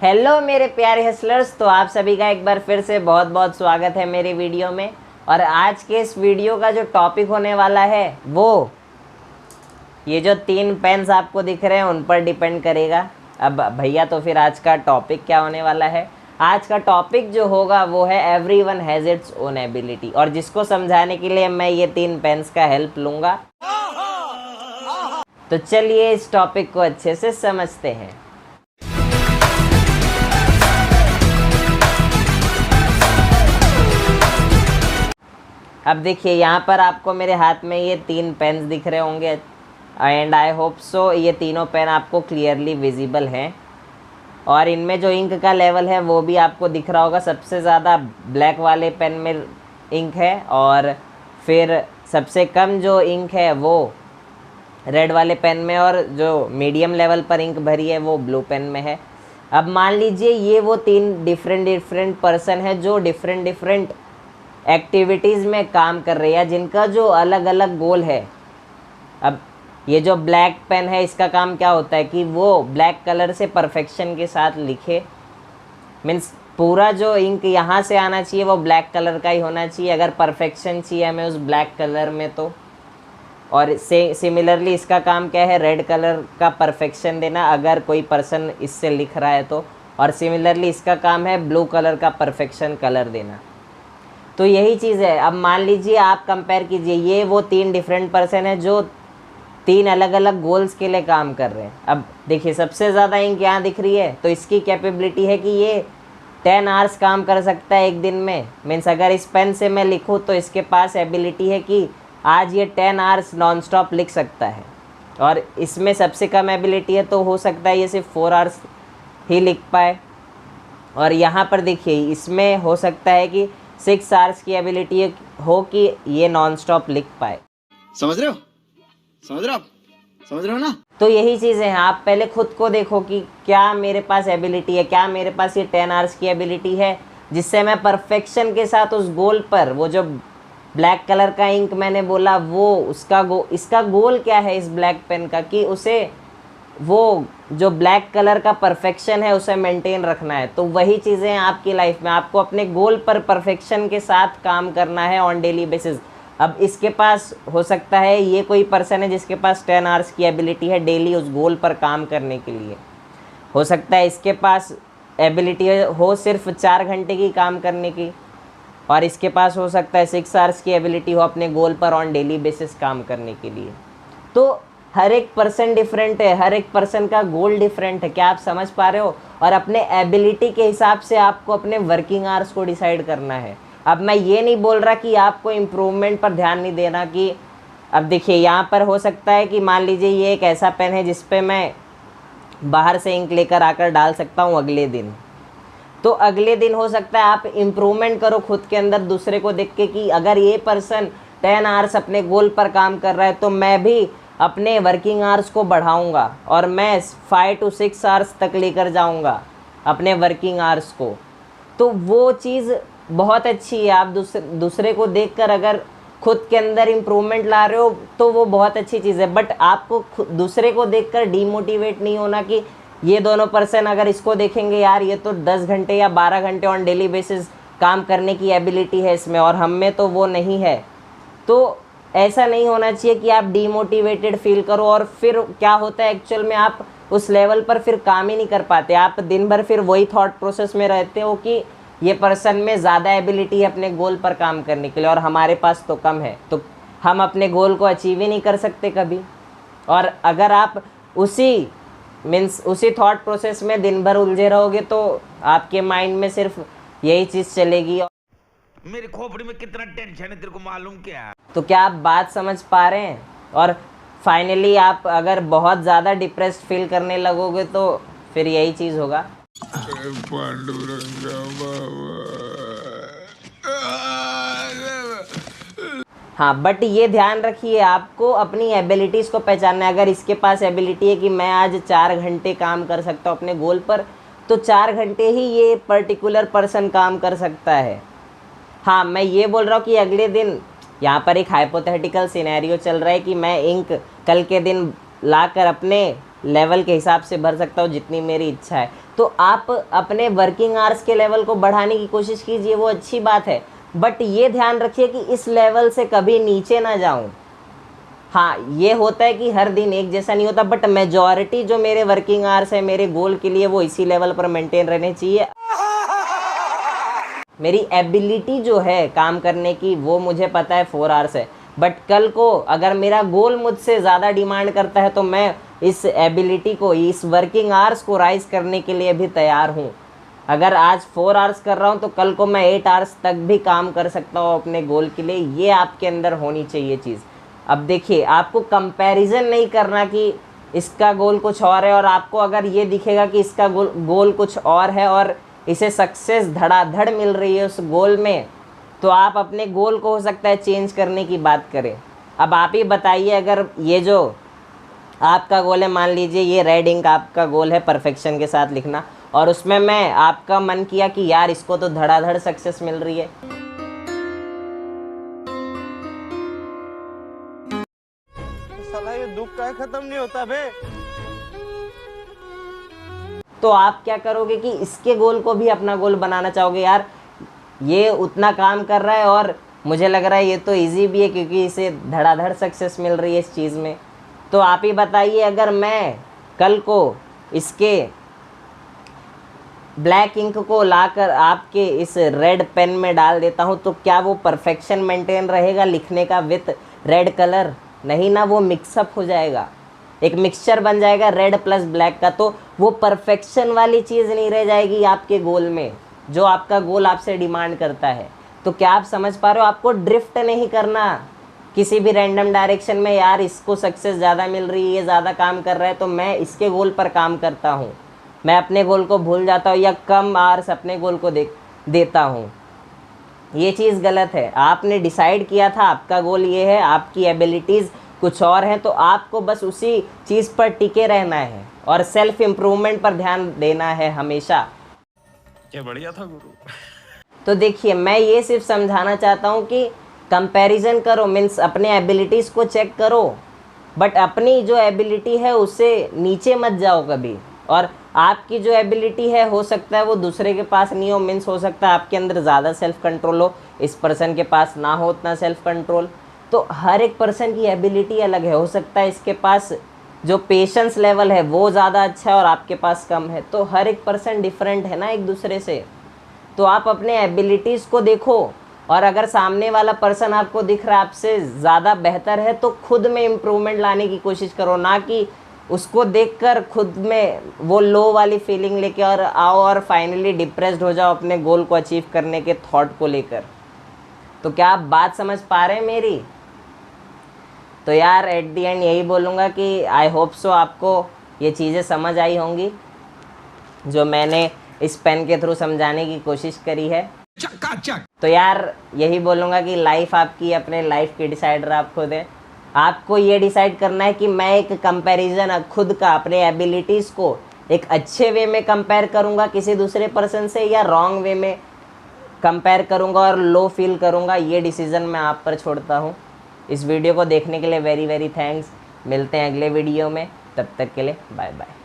Hello मेरे प्यारे hustlers. तो आप सभी का एक बार फिर से बहुत बहुत स्वागत है मेरे वीडियो में। और आज के इस वीडियो का जो टॉपिक होने वाला है वो ये जो 3 पेन्स आपको दिख रहे हैं उन पर डिपेंड करेगा। अब भैया तो फिर आज का टॉपिक क्या होने वाला है? आज का टॉपिक जो होगा वो है everyone has its own ability, और जिसको समझाने के लिए मैं ये 3 पेन्स का हेल्प लूँगा। तो चलिए इस टॉपिक को अच्छे से समझते हैं। अब देखिए यहाँ पर आपको मेरे हाथ में ये 3 पेन्स दिख रहे होंगे एंड आई होप सो ये तीनों पेन आपको क्लियरली विजिबल हैं। और इनमें जो इंक का लेवल है वो भी आपको दिख रहा होगा। सबसे ज़्यादा ब्लैक वाले पेन में इंक है और फिर सबसे कम जो इंक है वो रेड वाले पेन में, और जो मीडियम लेवल पर इंक भरी है वो ब्लू पेन में है। अब मान लीजिए ये वो 3 डिफरेंट पर्सन है जो डिफरेंट एक्टिविटीज़ में काम कर रही है, जिनका जो अलग अलग गोल है। अब ये जो ब्लैक पेन है इसका काम क्या होता है कि वो ब्लैक कलर से परफेक्शन के साथ लिखे। मीन्स पूरा जो इंक यहाँ से आना चाहिए वो ब्लैक कलर का ही होना चाहिए, अगर परफेक्शन चाहिए हमें उस ब्लैक कलर में तो। और सिमिलरली इसका काम क्या है, रेड कलर का परफेक्शन देना अगर कोई पर्सन इससे लिख रहा है तो। और सिमिलरली इसका काम है ब्लू कलर का परफेक्शन कलर देना। तो यही चीज़ है। अब मान लीजिए आप कंपेयर कीजिए, ये वो 3 डिफरेंट पर्सन है जो 3 अलग अलग गोल्स के लिए काम कर रहे हैं। अब देखिए सबसे ज़्यादा इंक यहाँ दिख रही है, तो इसकी कैपेबिलिटी है कि ये 10 आवर्स काम कर सकता है एक दिन में। मीन्स अगर इस पेन से मैं लिखूँ तो इसके पास एबिलिटी है कि आज ये 10 आवर्स नॉन स्टॉप लिख सकता है। और इसमें सबसे कम एबिलिटी है तो हो सकता है ये सिर्फ 4 आवर्स ही लिख पाए। और यहाँ पर देखिए इसमें हो सकता है कि 6 आवर्स की एबिलिटी हो कि ये नॉन स्टॉप लिख पाए। समझ रहे हो? समझ रहे हो ना? तो यही चीज़ें हैं। आप पहले खुद को देखो कि क्या मेरे पास एबिलिटी है, क्या मेरे पास ये 10 आवर्स की एबिलिटी है जिससे मैं परफेक्शन के साथ उस गोल पर, वो जो ब्लैक कलर का इंक मैंने बोला वो इसका गोल क्या है इस ब्लैक पेन का, कि उसे वो जो ब्लैक कलर का परफेक्शन है उसे मेंटेन रखना है। तो वही चीज़ें हैं आपकी लाइफ में, आपको अपने गोल पर परफेक्शन के साथ काम करना है ऑन डेली बेसिस। अब इसके पास हो सकता है ये कोई पर्सन है जिसके पास 10 आवर्स की एबिलिटी है डेली उस गोल पर काम करने के लिए। हो सकता है इसके पास एबिलिटी हो सिर्फ 4 घंटे की काम करने की, और इसके पास हो सकता है 6 आवर्स की एबिलिटी हो अपने गोल पर ऑन डेली बेसिस काम करने के लिए। तो हर एक पर्सन डिफरेंट है, हर एक पर्सन का गोल डिफरेंट है। क्या आप समझ पा रहे हो? और अपने एबिलिटी के हिसाब से आपको अपने वर्किंग आवर्स को डिसाइड करना है। अब मैं ये नहीं बोल रहा कि आपको इम्प्रूवमेंट पर ध्यान नहीं देना। कि अब देखिए यहाँ पर हो सकता है कि मान लीजिए ये एक ऐसा पेन है जिस पे मैं बाहर से इंक लेकर आकर डाल सकता हूँ अगले दिन। तो अगले दिन हो सकता है आप इम्प्रूवमेंट करो खुद के अंदर दूसरे को देख के कि अगर ये पर्सन 10 आवर्स अपने गोल पर काम कर रहा है तो मैं भी अपने वर्किंग आवर्स को बढ़ाऊंगा और मैं 5 to 6 आवर्स तक लेकर जाऊंगा अपने वर्किंग आवर्स को। तो वो चीज़ बहुत अच्छी है। आप दूसरे को देखकर अगर खुद के अंदर इम्प्रूवमेंट ला रहे हो तो वो बहुत अच्छी चीज़ है। बट आपको दूसरे को देखकर डीमोटिवेट नहीं होना कि ये दोनों पर्सन अगर इसको देखेंगे यार ये तो 10 घंटे या 12 घंटे ऑन डेली बेसिस काम करने की एबिलिटी है इसमें और हम में तो वो नहीं है। तो ऐसा नहीं होना चाहिए कि आप डीमोटिवेटेड फील करो और फिर क्या होता है एक्चुअल में आप उस लेवल पर फिर काम ही नहीं कर पाते। आप दिन भर फिर वही थॉट प्रोसेस में रहते हो कि ये पर्सन में ज़्यादा एबिलिटी है अपने गोल पर काम करने के लिए और हमारे पास तो कम है, तो हम अपने गोल को अचीव ही नहीं कर सकते कभी। और अगर आप उसी थॉट प्रोसेस में दिन भर उलझे रहोगे तो आपके माइंड में सिर्फ यही चीज़ चलेगी। मेरी खोपड़ी में कितना टेंशन है तेरे को मालूम क्या? तो क्या आप बात समझ पा रहे हैं? और फाइनली आप अगर बहुत ज़्यादा डिप्रेस्ड फील करने लगोगे तो फिर यही चीज़ होगा। हाँ, बट ये ध्यान रखिए आपको अपनी एबिलिटीज़ को पहचानना है। अगर इसके पास एबिलिटी है कि मैं आज 4 घंटे काम कर सकता हूँ अपने गोल पर, तो 4 घंटे ही ये पर्टिकुलर पर्सन काम कर सकता है। हाँ, मैं ये बोल रहा हूँ कि अगले दिन यहाँ पर एक हाइपोथेटिकल सिनेरियो चल रहा है कि मैं इंक कल के दिन लाकर अपने लेवल के हिसाब से भर सकता हूँ जितनी मेरी इच्छा है। तो आप अपने वर्किंग आवर्स के लेवल को बढ़ाने की कोशिश कीजिए, वो अच्छी बात है, बट ये ध्यान रखिए कि इस लेवल से कभी नीचे ना जाऊं। हाँ, ये होता है कि हर दिन एक जैसा नहीं होता, बट मेजॉरिटी जो मेरे वर्किंग आवर्स है मेरे गोल के लिए वो इसी लेवल पर मेंटेन रहने चाहिए। मेरी एबिलिटी जो है काम करने की वो मुझे पता है 4 आवर्स है, बट कल को अगर मेरा गोल मुझसे ज़्यादा डिमांड करता है तो मैं इस एबिलिटी को, इस वर्किंग आवर्स को राइज करने के लिए भी तैयार हूँ। अगर आज 4 आवर्स कर रहा हूँ तो कल को मैं 8 आवर्स तक भी काम कर सकता हूँ अपने गोल के लिए। ये आपके अंदर होनी चाहिए चीज़। अब देखिए, आपको कंपैरिजन नहीं करना कि इसका गोल कुछ और है, और आपको अगर ये दिखेगा कि इसका गोल कुछ और है और इसे सक्सेस धड़ाधड़ मिल रही है उस गोल में, तो आप अपने गोल को हो सकता है चेंज करने की बात करें। अब आप ही बताइए, अगर ये जो आपका गोल है, मान लीजिए ये रेड इंक आपका गोल है परफेक्शन के साथ लिखना, और उसमें मैं आपका मन किया कि यार इसको तो धड़ाधड़ सक्सेस मिल रही है, साला ये दुख का खत्म नहीं होता बे। तो आप क्या करोगे कि इसके गोल को भी अपना गोल बनाना चाहोगे। यार ये उतना काम कर रहा है और मुझे लग रहा है ये तो इजी भी है क्योंकि इसे धड़ाधड़ सक्सेस मिल रही है इस चीज़ में। तो आप ही बताइए, अगर मैं कल को इसके ब्लैक इंक को लाकर आपके इस रेड पेन में डाल देता हूँ तो क्या वो परफेक्शन मेंटेन रहेगा लिखने का विथ रेड कलर? नहीं ना, वो मिक्सअप हो जाएगा, एक मिक्सचर बन जाएगा रेड प्लस ब्लैक का। तो वो परफेक्शन वाली चीज़ नहीं रह जाएगी आपके गोल में जो आपका गोल आपसे डिमांड करता है। तो क्या आप समझ पा रहे हो? आपको ड्रिफ्ट नहीं करना किसी भी रैंडम डायरेक्शन में, यार इसको सक्सेस ज़्यादा मिल रही है, ये ज़्यादा काम कर रहा है तो मैं इसके गोल पर काम करता हूँ, मैं अपने गोल को भूल जाता हूँ या कम आवर्स अपने गोल को देता हूँ। ये चीज़ गलत है। आपने डिसाइड किया था आपका गोल ये है, आपकी एबिलिटीज़ कुछ और हैं, तो आपको बस उसी चीज़ पर टिके रहना है और सेल्फ इम्प्रूवमेंट पर ध्यान देना है हमेशा। क्या बढ़िया था गुरु। तो देखिए, मैं ये सिर्फ समझाना चाहता हूँ कि कंपैरिजन करो, मीन्स अपने एबिलिटीज़ को चेक करो, बट अपनी जो एबिलिटी है उससे नीचे मत जाओ कभी। और आपकी जो एबिलिटी है हो सकता है वो दूसरे के पास नहीं हो, मीन्स हो सकता है आपके अंदर ज़्यादा सेल्फ कंट्रोल हो, इस पर्सन के पास ना हो उतना सेल्फ कंट्रोल। तो हर एक पर्सन की एबिलिटी अलग है, हो सकता है इसके पास जो पेशेंस लेवल है वो ज़्यादा अच्छा है और आपके पास कम है। तो हर एक पर्सन डिफरेंट है ना एक दूसरे से। तो आप अपने एबिलिटीज़ को देखो, और अगर सामने वाला पर्सन आपको दिख रहा है आपसे ज़्यादा बेहतर है तो खुद में इम्प्रूवमेंट लाने की कोशिश करो, ना कि उसको देखकर खुद में वो लो वाली फीलिंग लेके और आओ और फाइनली डिप्रेस्ड हो जाओ अपने गोल को अचीव करने के थॉट को लेकर। तो क्या आप बात समझ पा रहे हैं मेरी? तो यार एट दी एंड यही बोलूँगा कि आई होप सो आपको ये चीज़ें समझ आई होंगी जो मैंने इस पेन के थ्रू समझाने की कोशिश करी है। तो यार यही बोलूँगा कि लाइफ आपकी, अपने लाइफ की डिसाइडर आप खुद हैं। आपको ये डिसाइड करना है कि मैं एक कंपैरिजन खुद का अपने एबिलिटीज़ को एक अच्छे वे में कंपेयर करूँगा किसी दूसरे पर्सन से, या रॉन्ग वे में कंपेयर करूँगा और लो फील करूँगा। ये डिसीज़न मैं आप पर छोड़ता हूँ। इस वीडियो को देखने के लिए वेरी वेरी थैंक्स। मिलते हैं अगले वीडियो में, तब तक के लिए बाय बाय।